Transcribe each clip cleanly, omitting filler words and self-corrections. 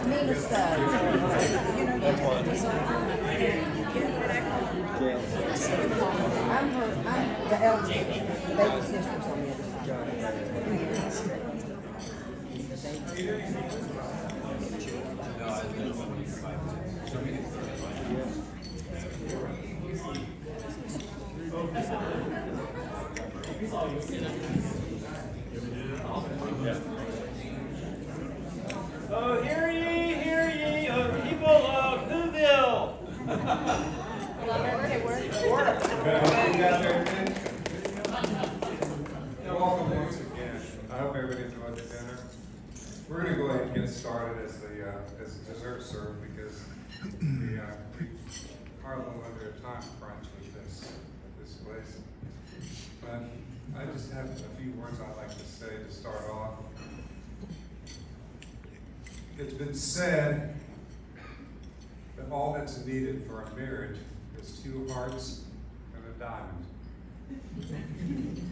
Nina stuff. I'm the eldest, the baby sister's on the other side. Oh, hear ye, oh people of Whoville! Welcome once again. I hope everybody enjoyed the dinner. We're going to go ahead and get started as dessert served because we are a little under a time crunch with this place. But I just have a few words I'd like to say to start off. It's been said that all that's needed for a marriage is two hearts and a diamond.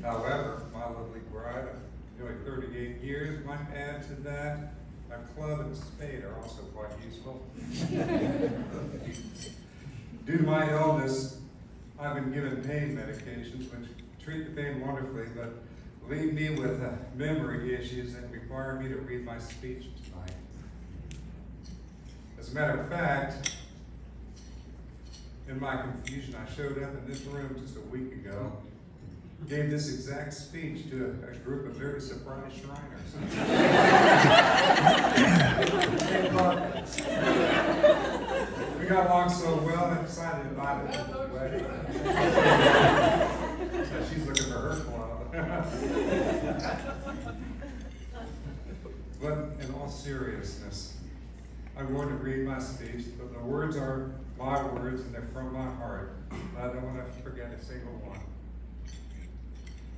However, my lovely bride of nearly 38 years might add to that a club and spade are also quite useful. Due to my illness, I've been given pain medications which treat the pain wonderfully, but leave me with memory issues that require me to read my speech tonight. As a matter of fact, in my confusion, I showed up in this room just a week ago, gave this exact speech to a group of very surprised Shriners. We got along so well, I decided to invite her to the wedding. So she's looking for her club. But in all seriousness, I'm going to read my speech, but the words are my words and they're from my heart. I don't want to forget a single one.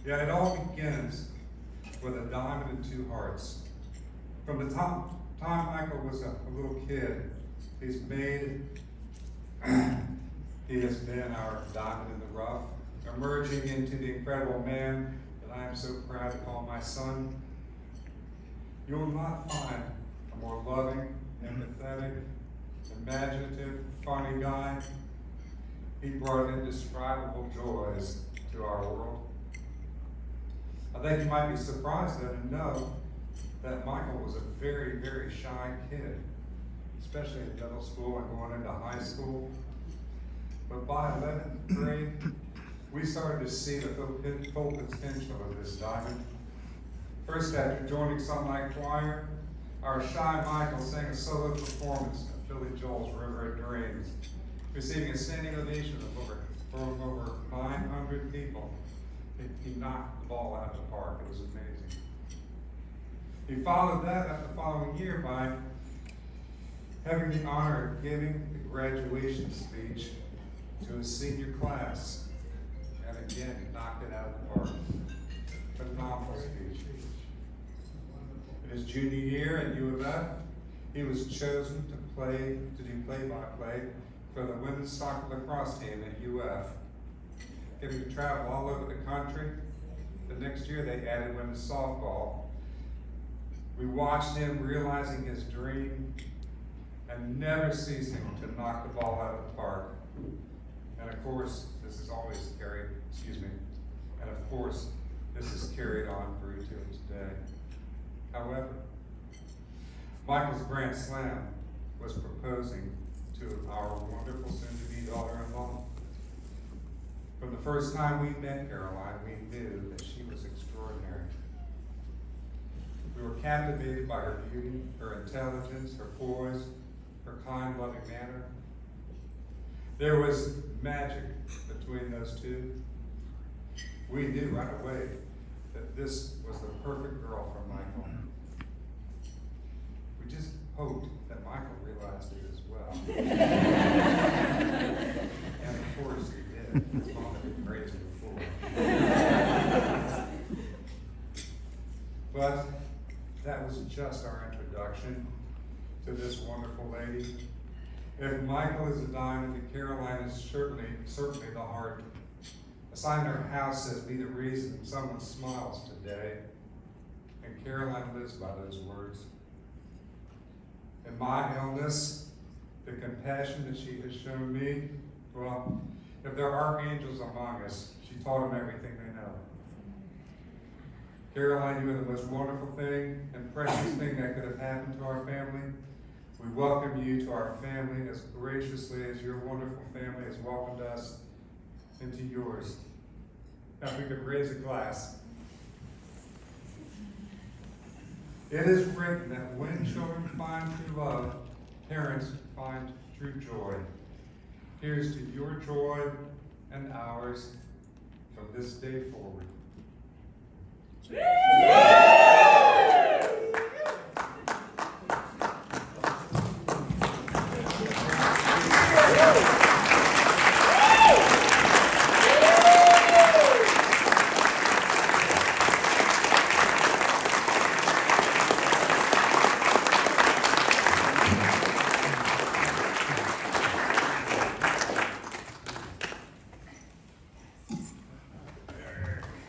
Yeah, it all begins with a diamond and two hearts. From the time Michael was a little kid, he has been our diamond in the rough, emerging into the incredible man that I am so proud to call my son. You will not find a more loving, empathetic, imaginative, funny guy. He brought indescribable joys to our world. I think you might be surprised though to know that Michael was a very, very shy kid, especially in middle school and going into high school. But by 11th grade, we started to see the full potential of this diamond. First, after joining Sunlight Choir, our shy Michael sang a solo performance of Billy Joel's River of Dreams, receiving a standing ovation of over 900 people. He knocked the ball out of the park. It was amazing. He followed that up the following year by having the honor of giving the graduation speech to his senior class. And again, he knocked it out of the park. Phenomenal speech. In his junior year at U of F, he was chosen to do play-by-play for the women's soccer lacrosse team at UF. Getting to travel all over the country. The next year they added women's softball. We watched him realizing his dream and never ceasing to knock the ball out of the park. And of course, this is carried on through to today. However, Michael's grand slam was proposing to our wonderful soon-to-be daughter-in-law. From the first time we met Caroline, we knew that she was extraordinary. We were captivated by her beauty, her intelligence, her poise, her kind, loving manner. There was magic between those two. We knew right away that this was the perfect girl for Michael. We just hoped that Michael realized it as well. And of course he did. His mom had been crazy before. But that was just our introduction to this wonderful lady. If Michael is a diamond, then Caroline is certainly the heart. A sign in her house says, "Be the reason someone smiles today." And Caroline lives by those words. And my illness, the compassion that she has shown me. Well, if there are angels among us, she taught them everything they know. Caroline, you are the most wonderful thing and precious thing that could have happened to our family. We welcome you to our family as graciously as your wonderful family has welcomed us into yours. Now, if we could raise a glass. It is written that when children find true love, parents find true joy. Here's to your joy and ours from this day forward.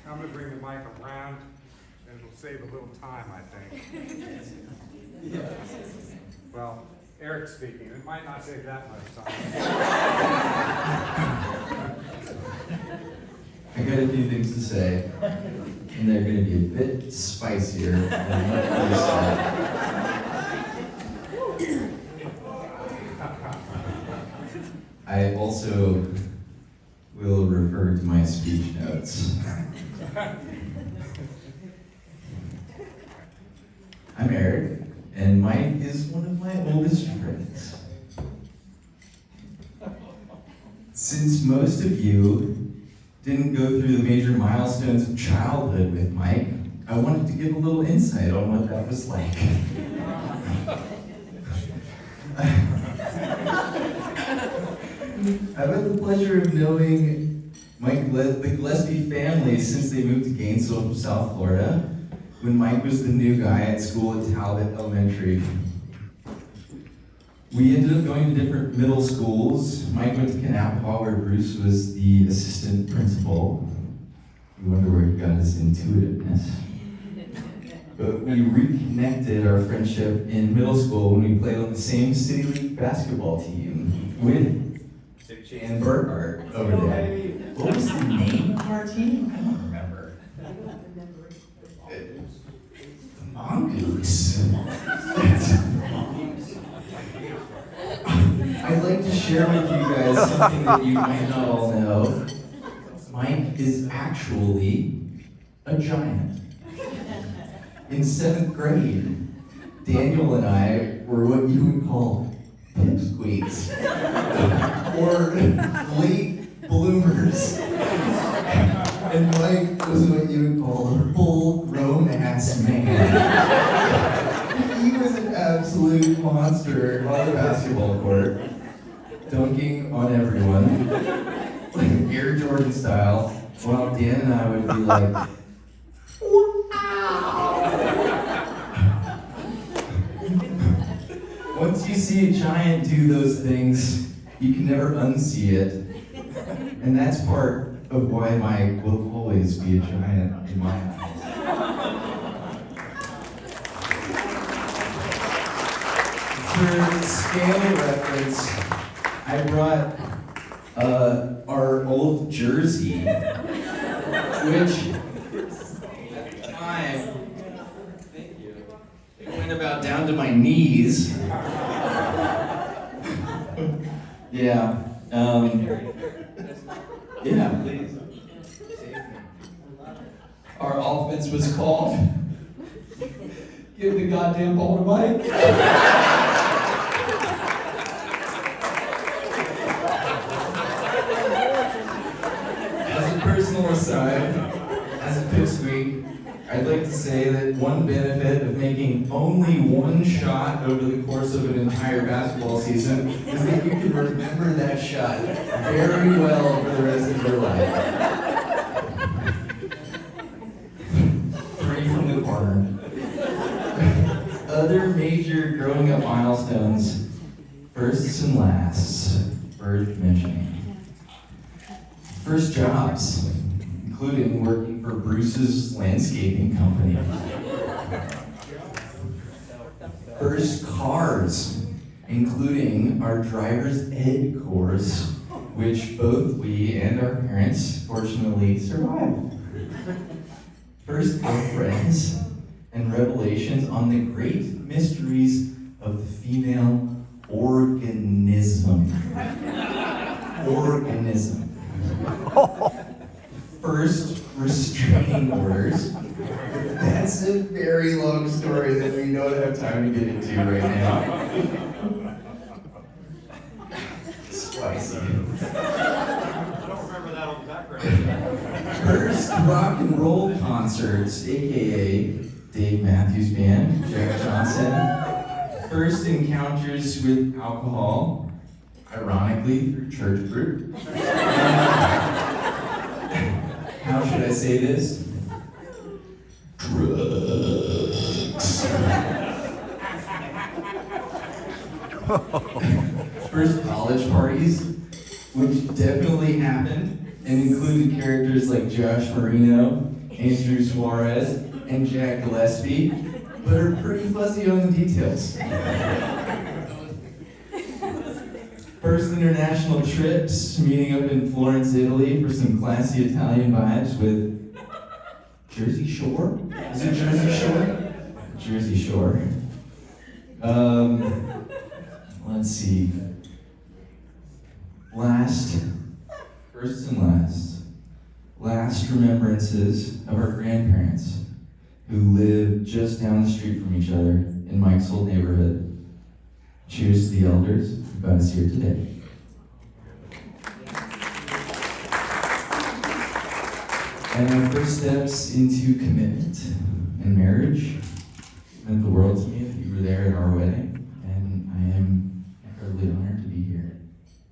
I'm going to bring the mic around, and it'll save a little time, I think. Well, Eric's speaking. It might not save that much time. I got a few things to say, and they're going to be a bit spicier than what you said. I also will refer to my speech notes. I'm Eric, and Mike is one of my oldest friends. Since most of you didn't go through the major milestones of childhood with Mike, I wanted to give a little insight on what that was like. I've had the pleasure of knowing the Gillespie family since they moved to Gainesville from South Florida, when Mike was the new guy at school at Talbot Elementary. We ended up going to different middle schools. Mike went to Kanappawa, where Bruce was the assistant principal. You wonder where he got his intuitiveness. But we reconnected our friendship in middle school when we played on the same City League basketball team with Jan Burkhart over there. What was the name of our team? I don't remember. The Mongoose. I'd like to share with you guys something that you might not all know. Mike is actually a giant. In 7th grade, Daniel and I were what you would call pipsqueaks, or late bloomers. And Mike was what you would call a full-grown-ass man. He was an absolute monster on the basketball court, dunking on everyone, like Air Jordan style, while Dan and I would be like, once you see a giant do those things, you can never unsee it. And that's part of why Mike will always be a giant in my eyes. For scale reference, I brought our old jersey, which at the time, thank you, it went about down to my knees. Yeah. Yeah, please. Our offense was called, give the goddamn ball to Mike. As a personal aside, as a pipsqueak, I'd like to say that one benefit of making only one shot over the course of an entire basketball season is that you can remember that shot very well for the rest of your life. 3 from the corner. Other major growing up milestones, firsts and lasts, worth mentioning. First jobs, including working for Bruce's landscaping company. First cars, including our driver's ed course, which both we and our parents fortunately survived. First, girlfriends and revelations on the great mysteries of the female organism. Organism. First, restraining orders. That's a very long story that we don't have time to get into right now. Spicy. I don't remember that on the background. First rock and roll concerts, aka Dave Matthews Band, Jack Johnson. First encounters with alcohol, ironically through church group. How should I say this? Drugs. First college parties, which definitely happened and included characters like Josh Marino, Andrew Suarez, and Jack Gillespie, but are pretty fuzzy on the details. First international trips, meeting up in Florence, Italy for some classy Italian vibes with Jersey Shore? Is it Jersey Shore? Jersey Shore. Let's see. First and last remembrances of our grandparents who lived just down the street from each other in Mike's old neighborhood. Cheers to the elders who got us here today. And my first steps into commitment and marriage meant the world to me that you were there at our wedding, and I am incredibly honored to be here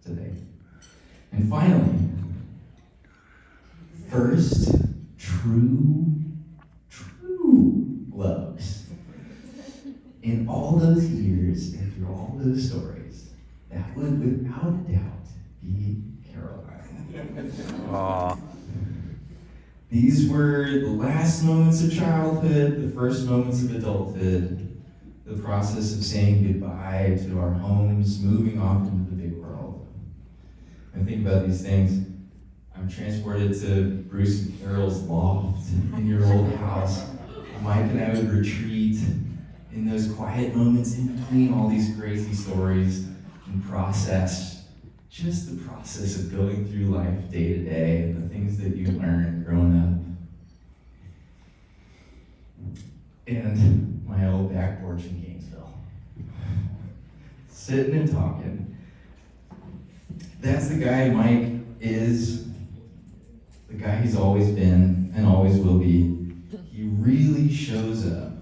today. And finally, first true loves. In all those years and through all those stories, that would without a doubt be Caroline. Aww. These were the last moments of childhood, the first moments of adulthood, the process of saying goodbye to our homes, moving off into the big world. When I think about these things, I'm transported to Bruce and Carol's loft in your old house. Mike and I would retreat in those quiet moments in between all these crazy stories and just the process of going through life day to day and the things that you learn growing up. And my old back porch in Gainesville. Sitting and talking. That's the guy Mike is, the guy he's always been and always will be. He really shows up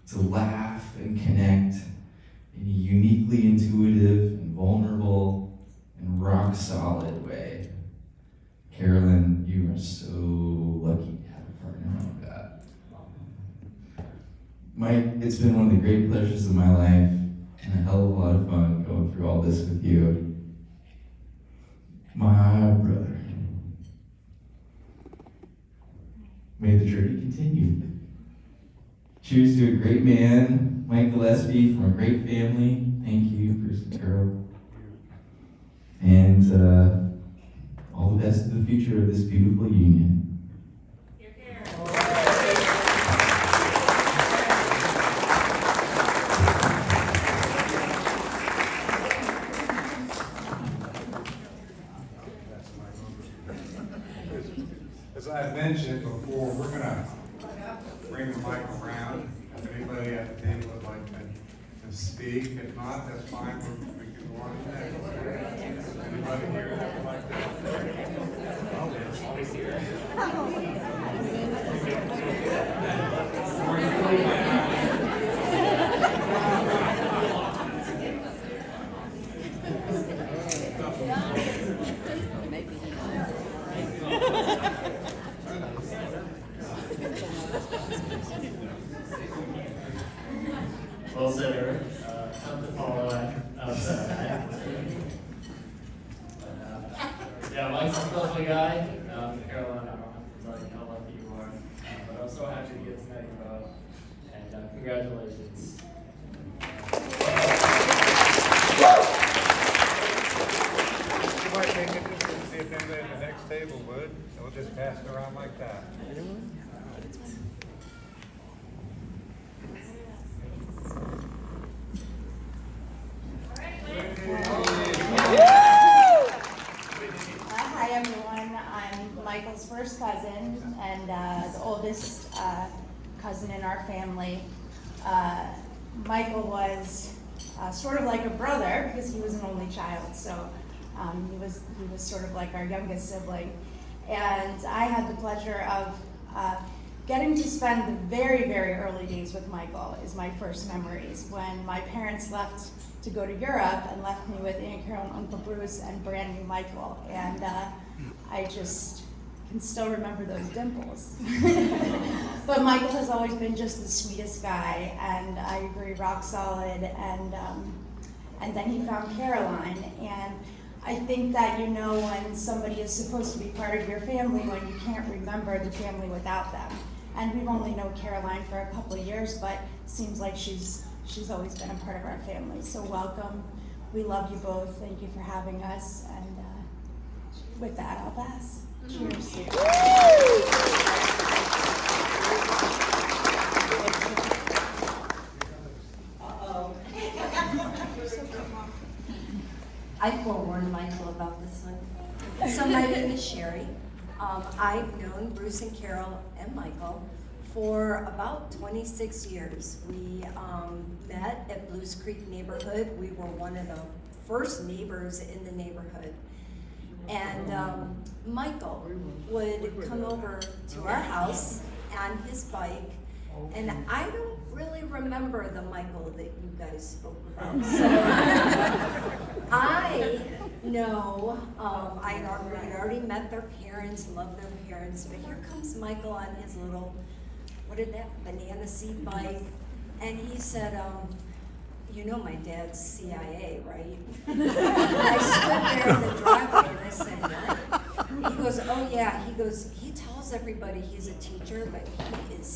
to laugh and connect in a uniquely intuitive and vulnerable and rock solid way. Carolyn, you are so lucky to have a partner like that. Mike, it's been one of the great pleasures of my life and a hell of a lot of fun going through all this with you. My brother. May the journey continue. Cheers to a great man, Mike Gillespie, from a great family. Thank you, Bruce and Carol. And all the best in the future of this beautiful union. As I mentioned before, we're gonna bring the mic around. If anybody at the table would like to speak, if not, that's fine. We can go on next. Anybody here that would like Well said, tough to follow outside. Yeah, Mike's a lovely guy. Caroline, I don't have to tell you how lucky you are. But I'm so happy to get to know you both. And congratulations. sort of like a brother because he was an only child. So he was sort of like our youngest sibling. And I had the pleasure of getting to spend the very, very early days with Michael is my first memories, when my parents left to go to Europe and left me with Aunt Carol and Uncle Bruce and brand new Michael. And I just can still remember those dimples. But Michael has always been just the sweetest guy, and I agree, rock solid. And then he found Caroline, and I think that you know when somebody is supposed to be part of your family when you can't remember the family without them. And we've only known Caroline for a couple of years, but it seems like she's always been a part of our family. So welcome. We love you both. Thank you for having us. And with that, I'll pass. Cheers. I forewarned Michael about this one. So my name is Sherry. I've known Bruce and Carol and Michael for about 26 years. We met at Blues Creek neighborhood. We were one of the first neighbors in the neighborhood. And Michael would come over to our house on his bike, and I don't really remember the Michael that you guys spoke about. So I know I had already met their parents, loved their parents, but here comes Michael on his little, banana seat bike, and he said, you know my dad's CIA, right? And I stood there in the driveway and I said, what? He goes, oh yeah. He goes, he tells everybody he's a teacher, but he is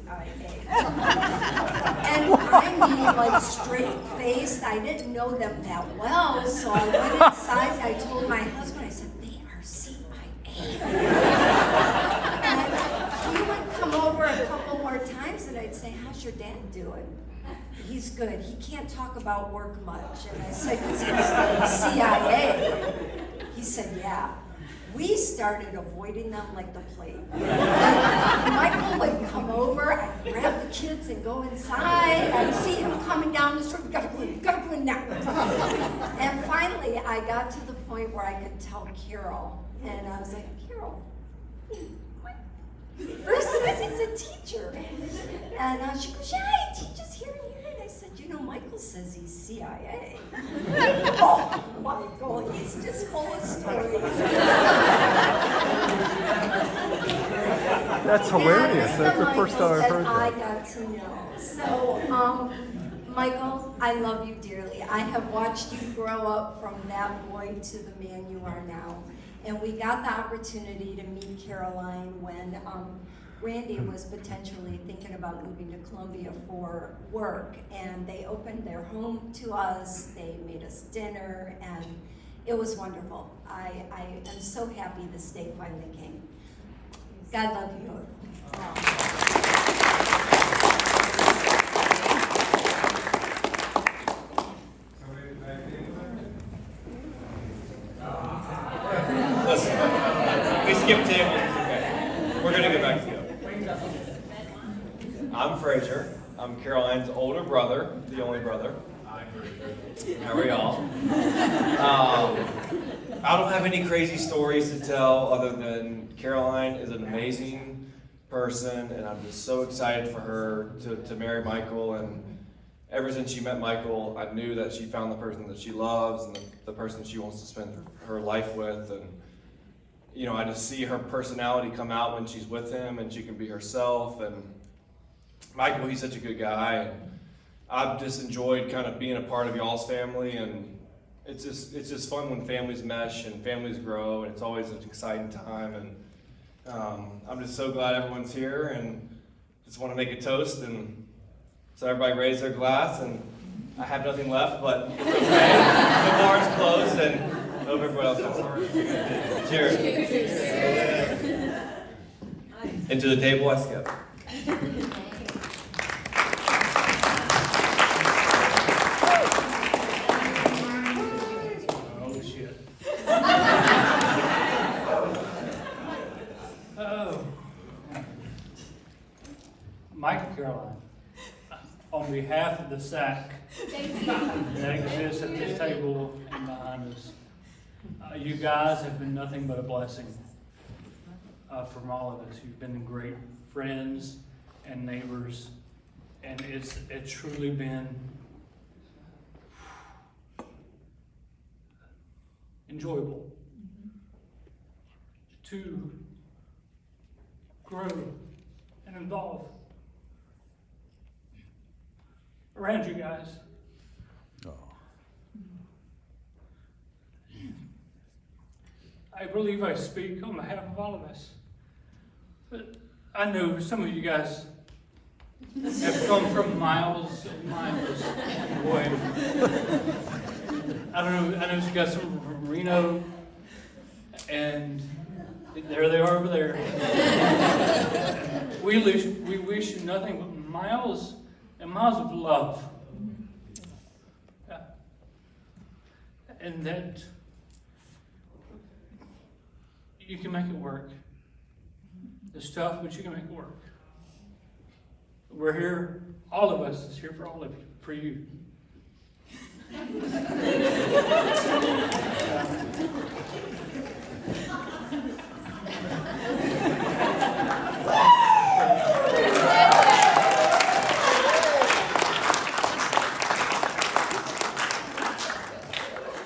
CIA. And I mean, like straight-faced, I didn't know them that well, so I went inside and I told my husband, I said, they are CIA. And he would come over a couple more times and I'd say, how's your dad doing? He's good. He can't talk about work much. And I said, because he's CIA. He said, yeah. We started avoiding them like the plague. Michael would come over, I'd grab the kids and go inside. I'd see him coming down the street, gotta go in now. And finally, I got to the point where I could tell Carol, and I was like, Carol, Bruce says he's a teacher. And she goes, yeah, he teaches here and here. And I said, you know, Michael says he's CIA. Oh, Michael, he's just full of stories. That's hilarious. That's the first time I've heard I that. got to know. So, Michael, I love you dearly. I have watched you grow up from that boy to the man you are now. And we got the opportunity to meet Caroline when Randy was potentially thinking about moving to Columbia for work. And they opened their home to us, they made us dinner, and it was wonderful. I am so happy this day finally came. God love you both. We skipped tables, it's okay. We're gonna go back together. I'm Fraser. I'm Caroline's older brother, the only brother. How are y'all? I don't have any crazy stories to tell other than Caroline is an amazing person, and I'm just so excited for her to marry Michael. And ever since she met Michael, I knew that she found the person that she loves and the person she wants to spend her life with. And you know, I just see her personality come out when she's with him, and she can be herself. And Michael, he's such a good guy. And I've just enjoyed kind of being a part of y'all's family, and it's just fun when families mesh and families grow, and it's always an exciting time. And I'm just so glad everyone's here, and just want to make a toast. And so everybody raise their glass, and I have nothing left, but it's okay. The bar's closed, and I hope everybody else has. Cheers. And to the table I skip. Oh, shit. Oh. Michael Caroline, on behalf of the SAC, that exists at this table and behind us. You guys have been nothing but a blessing from all of us. You've been great friends and neighbors, and it's truly been enjoyable to grow and evolve around you guys. I believe I speak on behalf of all of us. But I know some of you guys have come from miles and miles away. I know you got some from Reno, and there they are over there. We wish you nothing but miles and miles of love. Yeah. And that you can make it work. It's tough, but you can make it work. We're here, all of us is here for all of you, for you.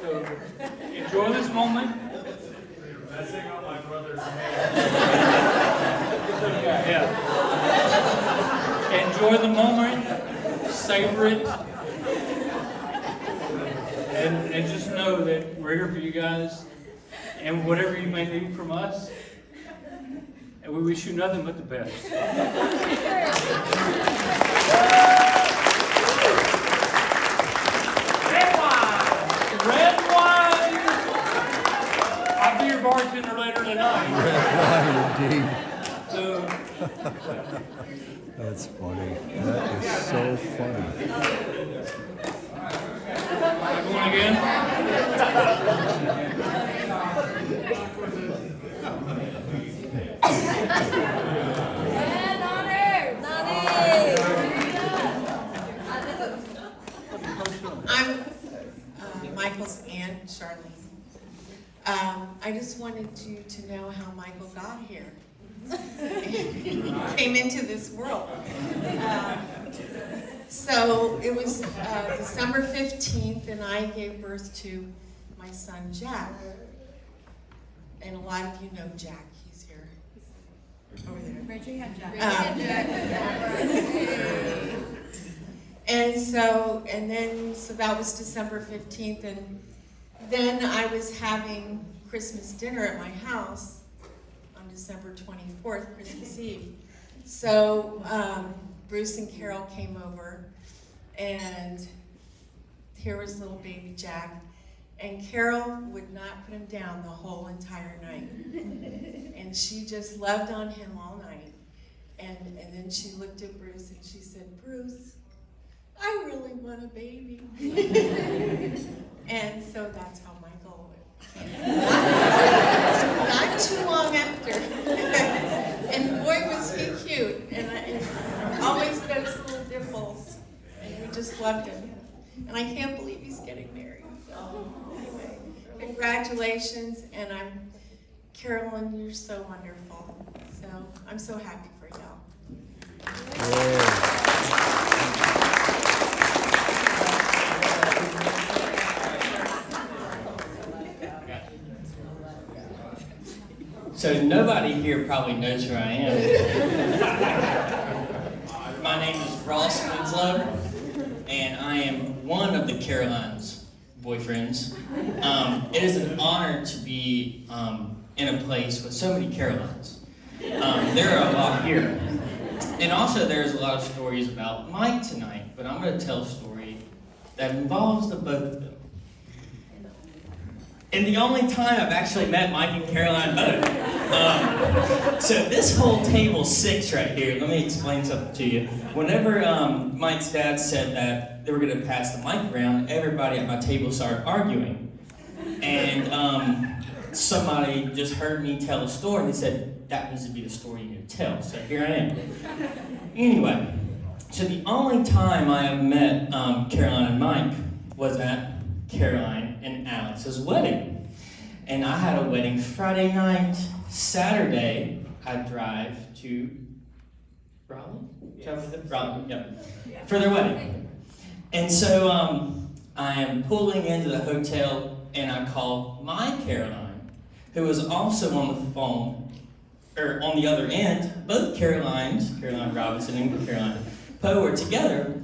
So enjoy this moment. Messing up my brother's Yeah. Enjoy the moment, savor it, and just know that we're here for you guys, and whatever you may need from us, and we wish you nothing but the best. Red wine! I'll be your bartender later tonight. Indeed. So, That's funny. That is so funny. going again? I'm Michael's aunt, Charlene. I just wanted you to know how Michael got here. Came into this world. So it was December 15th, and I gave birth to my son, Jack. And a lot of you know Jack. He's here. Over there. Raise your hand, Jack. And so that was December 15th, and then I was having Christmas dinner at my house on December 24th, Christmas Eve. So Bruce and Carol came over, and here was little baby Jack. And Carol would not put him down the whole entire night. And she just loved on him all night. And then she looked at Bruce and she said, "Bruce, I really want a baby." And so that's how Michael went. Not too long after. And boy, was he cute. And always those little dimples. And we just loved him. And I can't believe he's getting married. So anyway, congratulations. And Carolyn, you're so wonderful. So I'm so happy for y'all. So nobody here probably knows who I am. My name is Ross Winslow, and I am one of the Caroline's boyfriends. It is an honor to be in a place with so many Carolines. There are a lot here. And also there's a lot of stories about Mike tonight, but I'm going to tell a story that involves the both of them. And the only time I've actually met Mike and Caroline both. So this whole table 6 right here, let me explain something to you. Whenever Mike's dad said that they were going to pass the mic around, everybody at my table started arguing. And somebody just heard me tell a story and they said, that needs to be the story you need to tell. So here I am. Anyway, so the only time I have met Caroline and Mike was at Caroline and Alex's wedding. And I had a wedding Friday night. Saturday, I drive to Raleigh? Raleigh, yep. For their wedding. And so I am pulling into the hotel and I call my Caroline, who was also on the phone, or on the other end. Both Carolines, Caroline Robinson and Caroline Poe, were together.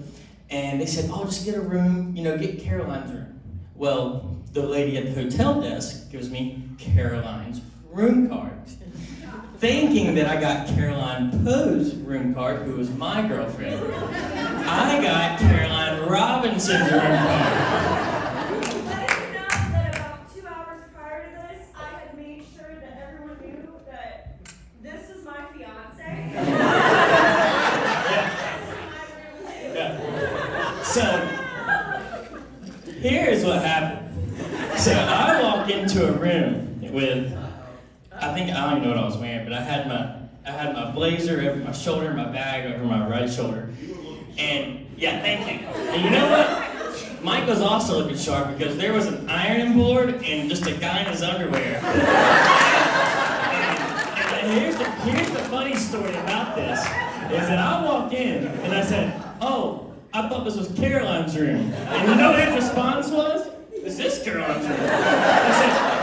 And they said, oh, just get a room, get Caroline's room. Well, the lady at the hotel desk gives me Caroline's room card, thinking that I got Caroline Poe's room card, who was my girlfriend. I got Caroline Robinson's room card. Let it know that about 2 hours prior to this, I had made sure that everyone knew that this is my fiance. Yeah. So, here's what happened. So I walk into a room with, I don't even know what I was wearing, but I had my blazer over my shoulder, my bag over my right shoulder. And yeah, thank you. And you know what? Mike was also looking sharp because there was an ironing board and just a guy in his underwear. And here's the funny story about this, is that I walked in and I said, oh, I thought this was Caroline's room. And you know what his response was? Is this Caroline's room? I said,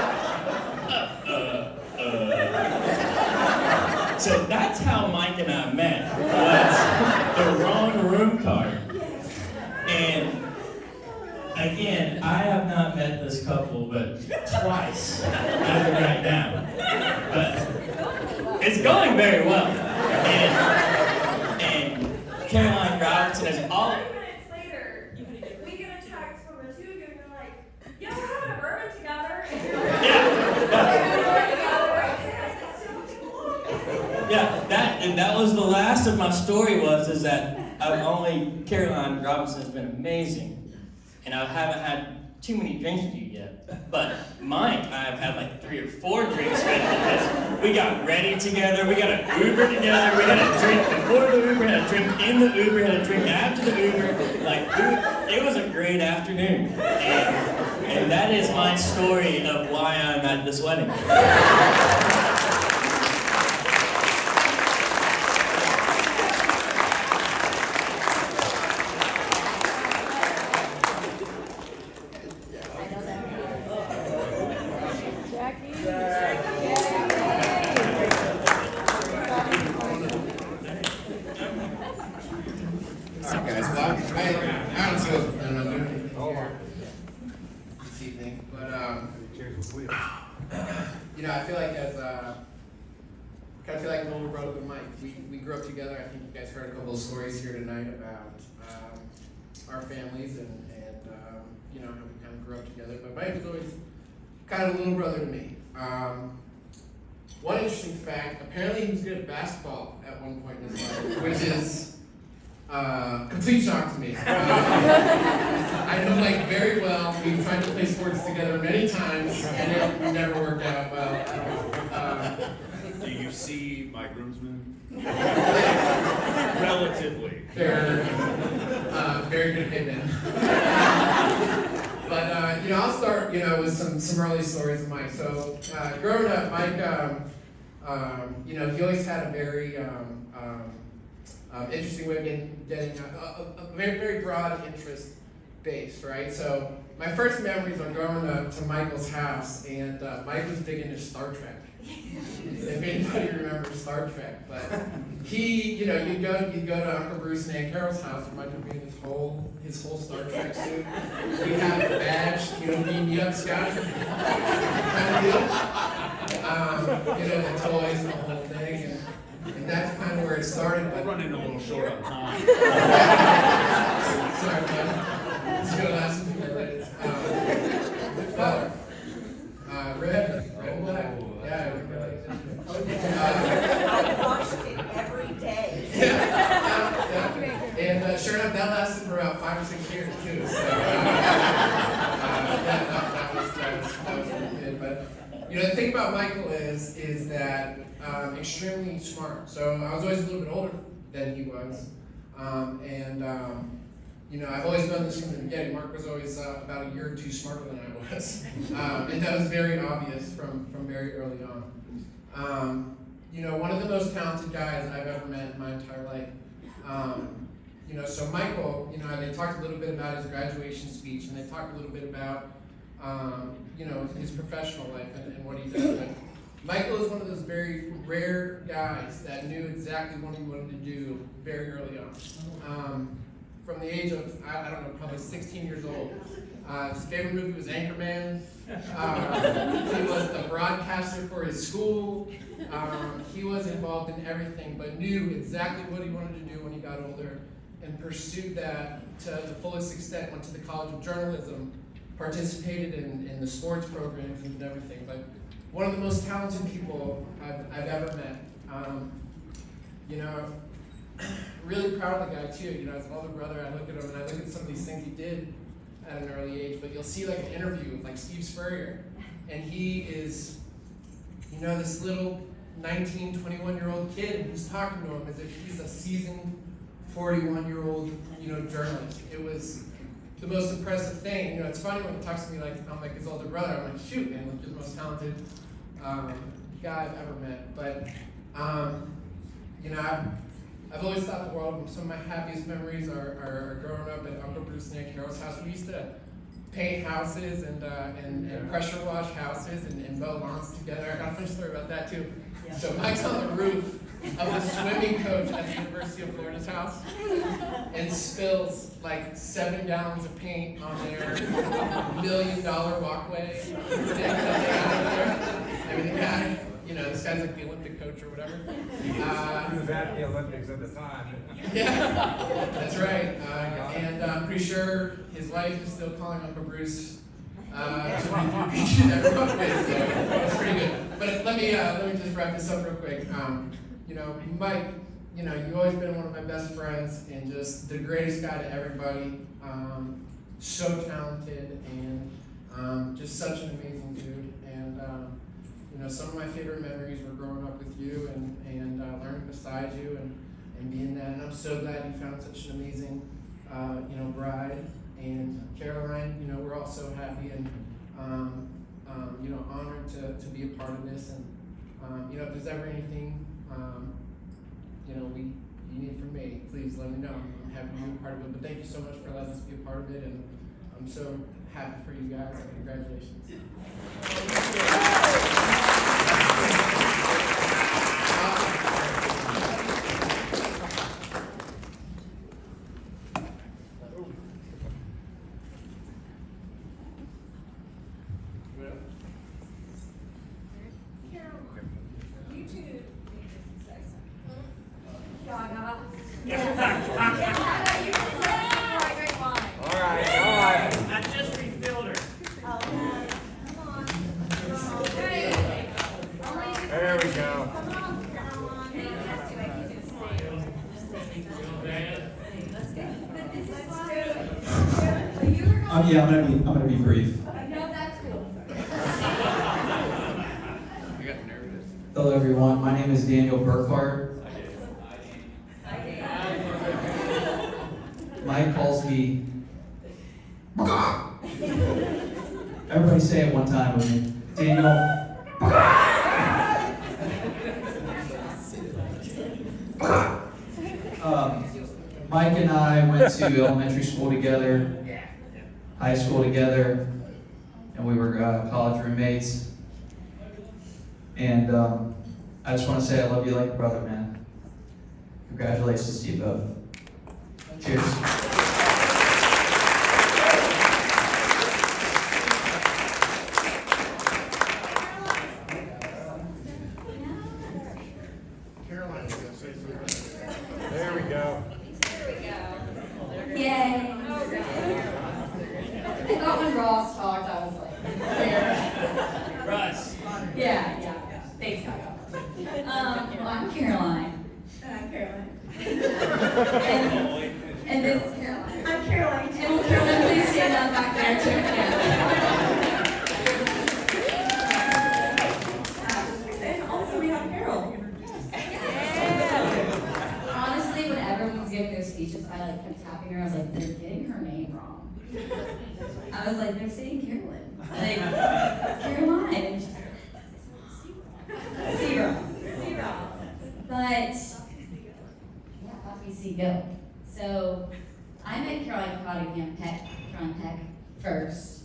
So that's how Mike and I met, was the wrong room card. And again, I have not met this couple but twice as of right now. But it's going very well. And Caroline Robinson is all. 5 minutes later, we get a text from the two of you, and you're like, yeah, we're having a bourbon together. And you're like, Yeah, that was the last of my story is that Caroline Robinson has been amazing, and I haven't had too many drinks with you yet. But Mike, I've had like 3 or 4 drinks with because we got ready together, we got an Uber together, we had a drink before the Uber, had a drink in the Uber, had a drink after the Uber. It was a great afternoon, and that is my story of why I'm at this wedding. I feel like an older brother with Mike. We grew up together. I think you guys heard a couple of stories here tonight about our families and how we kind of grew up together. But Mike was always kind of a little brother to me. One interesting fact, apparently he was good at basketball at one point in his life, which is complete shock to me. I know Mike very well. We've tried to play sports together many times, and it never worked out well. Do you see my groomsmen? Relatively. They're very good hitmen. But I'll start with some early stories of Mike. So growing up, Mike, he always had a very interesting way of getting a very, very broad interest base, right? So my first memories are going to Michael's house, and Mike was big into Star Trek. If anybody remembers Star Trek, but you'd go to Uncle Bruce and Aunt Carol's house, and Mike would be in his whole Star Trek suit. We'd have a badge, beam me up, Scott. Kind of deal. The toys and the whole thing, and that's kind of where it started. But running a little short on time. Sorry, man. It's gonna last a few minutes. But red, black. Yeah, I watched it every day. Yeah. And sure enough, that lasted for about 5 or 6 years too. So that was really good. But the thing about Michael is that extremely smart. So I was always a little bit older than he was, you know, I've always known this from the beginning. Mark was always about a year or two smarter than I was. And that was very obvious from very early on. You know, one of the most talented guys I've ever met in my entire life. You know, so Michael, you know, they talked a little bit about his graduation speech, and they talked a little bit about, you know, his professional life and what he does. But Michael is one of those very rare guys that knew exactly what he wanted to do very early on. From the age of, I don't know, probably 16 years old. His favorite movie was Anchorman. He was the broadcaster for his school. He was involved in everything, but knew exactly what he wanted to do when he got older and pursued that to the fullest extent, went to the College of Journalism, participated in the sports programs and everything. Like, one of the most talented people I've ever met. You know, really proud of the guy too. You know, as an older brother, I look at him and I look at some of these things he did at an early age, but you'll see like an interview with like Steve Spurrier, and he is, you know, this little 19, 21-year-old kid, and he's talking to him as if he's a seasoned 41-year-old, you know, journalist. It was the most impressive thing. You know, it's funny when he talks to me like I'm like his older brother. I'm like, shoot, man, like you're the most talented guy I've ever met. But you know, I've always thought the world. Some of my happiest memories are growing up at Uncle Bruce and Aunt Carol's house. We used to paint houses and pressure wash houses and mow lawns together. I got a funny story about that too. So Mike's on the roof of the swimming coach at the University of Florida's house and spills like 7 gallons of paint on their $1 million walkway. I mean, the guy, you know, this guy's like the Olympic coach or whatever. He was at the Olympics at the time. Yeah, that's right. And I'm pretty sure his wife is still calling Uncle Bruce to be each and every walkway, so that's pretty good. But let me just wrap this up real quick. You know, Mike, you know, you've always been one of my best friends and just the greatest guy to everybody. So talented and just such an amazing dude. And you know, some of my favorite memories were growing up with you and learning beside you and being that. And I'm so glad you found such an amazing, you know, bride. And Caroline, you know, we're all so happy and you know, honored to be a part of this. And you know, if there's ever anything you know, you need from me, please let me know. I'm happy to be a part of it. But thank you so much for letting us be a part of it, and I'm so happy for you guys, and congratulations. I just refilled her. There we go. Yeah, I'm gonna be brief. Hello, everyone. My name is Daniel Burkhart. Mike calls me. Everybody say it one time with me. Daniel. Mike and I went to elementary school together, high school together, and we were college roommates. And I just want to say I love you like a brother, man. Congratulations to you both. Cheers. There we go. Yay. I thought when Ross talked, I was like, there. Russ. Yeah. Thanks, Kyle. I'm Caroline. And I'm Caroline. And this is Caroline. I'm Caroline. And will Caroline please stand up back there too? And also we have Carol. Honestly, when everyone was giving their speeches, I like kept tapping her. I was like, they're getting I was like, they're saying Carolyn. Like, Caroline. And she's like, zero. But, yeah, Buffy C. Go. So, I met Caroline Caroline Peck first,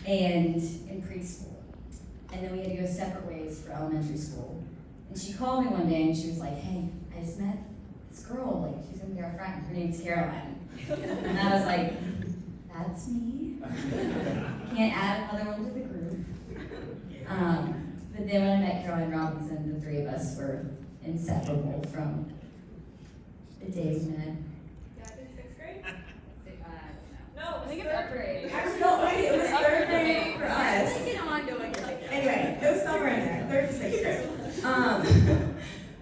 and in preschool. And then we had to go separate ways for elementary school. And she called me one day and she was like, hey, I just met this girl, like she's gonna be our friend, her name's Caroline. And I was like, that's me. Can't add another one to the group. But then when I met Caroline Robinson, the three of us were inseparable from the days we met. Yeah, I think 6th grade? No, I think it's 3rd grade. Actually, no, wait, it was 3rd grade for us. It's like an ongoing thing. Anyway, it was somewhere in there, 3rd to 6th grade.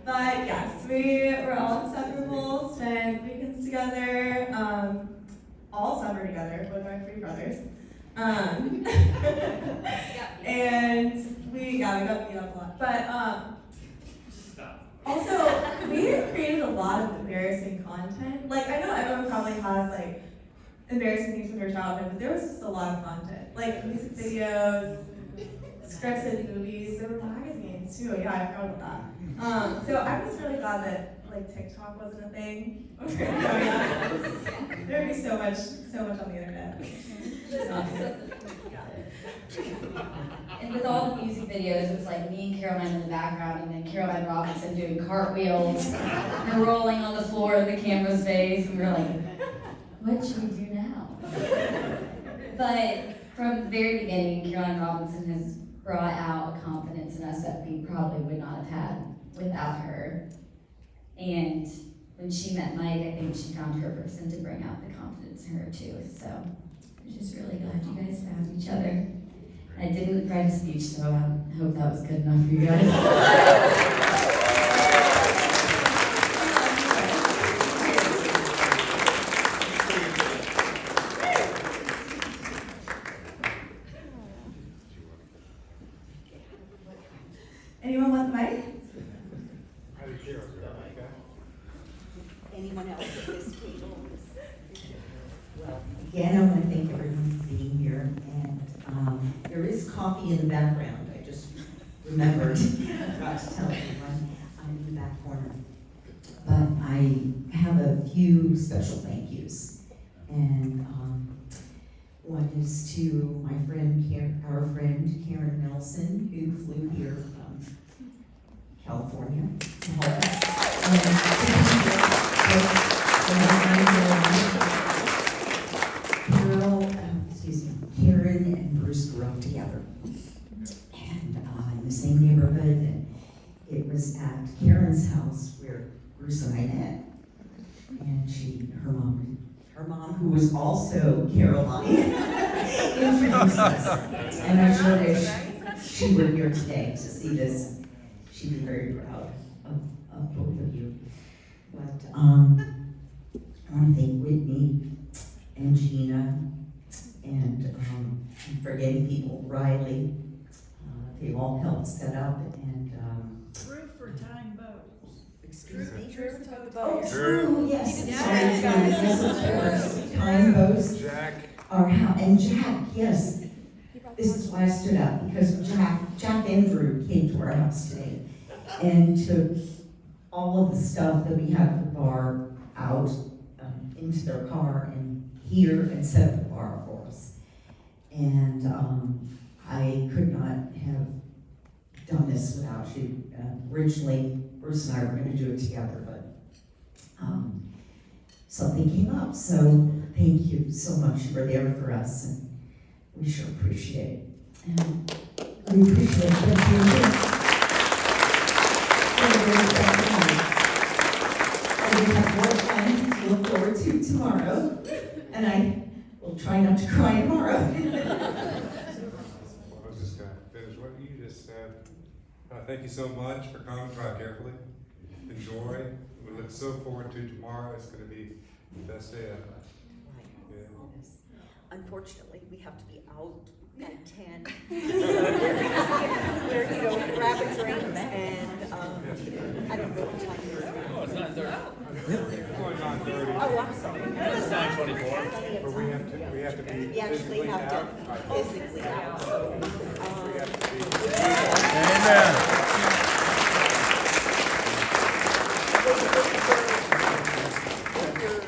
But yes, we were all inseparable, spent weekends together, all summer together with our 3 brothers. And we got beat up a lot. But also, we created a lot of embarrassing content. Like, I know everyone probably has like embarrassing things from their childhood, but there was just a lot of content. Like music videos, scripted movies, there were magazines too. Yeah, I forgot about that. So I was really glad that like TikTok wasn't a thing. There would be so much on the internet. And with all the music videos, it was like me and Caroline in the background, and then Caroline Robinson doing cartwheels and rolling on the floor in the camera's face, and we were like, what should we do now? But from the very beginning, Caroline Robinson has brought out a confidence in us that we probably would not have had without her. And when she met Mike, I think she found her person to bring out the confidence in her too. So I'm just really glad you guys found each other. I didn't write a speech, so I hope that was good enough for you guys. Anyone want the mic? Anyone else at this table? Well, again, I want to thank everyone for being here, and there is coffee in the background. I just remembered, I forgot to tell everyone, I'm in the back corner. But I have a few special thank yous, and one is to my friend, our friend Karen Nelson, who flew here from California to help us. Karen and Bruce grew up together, and in the same neighborhood. And it was at Karen's house where Bruce and I met, and her mom, who was also Caroline, introduced us. And I sure wish she were here today to see this. She'd be very proud of both of you. But I want to thank Whitney and Gina and I'm forgetting people, Riley. They all helped set up and Drew for Time Boats. excuse me. Drew for the Oh, boat. Drew, yes. Yeah. Sorry, yes, of course. Time Boats. Jack. And Jack, yes. This is why I stood up, because Jack and Drew came to our house today and took all of the stuff that we had for the bar out into their car and here and set up the bar for us. And I could not have done this without you. Originally, Bruce and I were going to do it together, but something came up. So thank you so much. You were there for us, and we sure appreciate it. And we appreciate what you're doing. And we have more fun to look forward to tomorrow, and I will try not to cry tomorrow. I was just going to finish what you just said. Thank you so much for coming. Drive carefully. Enjoy. We look so forward to tomorrow. It's going to be the best day ever. Yeah. Unfortunately, we have to be out at 10. We're grab a drink and, I don't know what time it is. Oh, it's 9:30. It's only 9:30. Oh, I'm sorry. It's 9:24. But we have have to be You actually physically have out? to physically out, so, We have to be.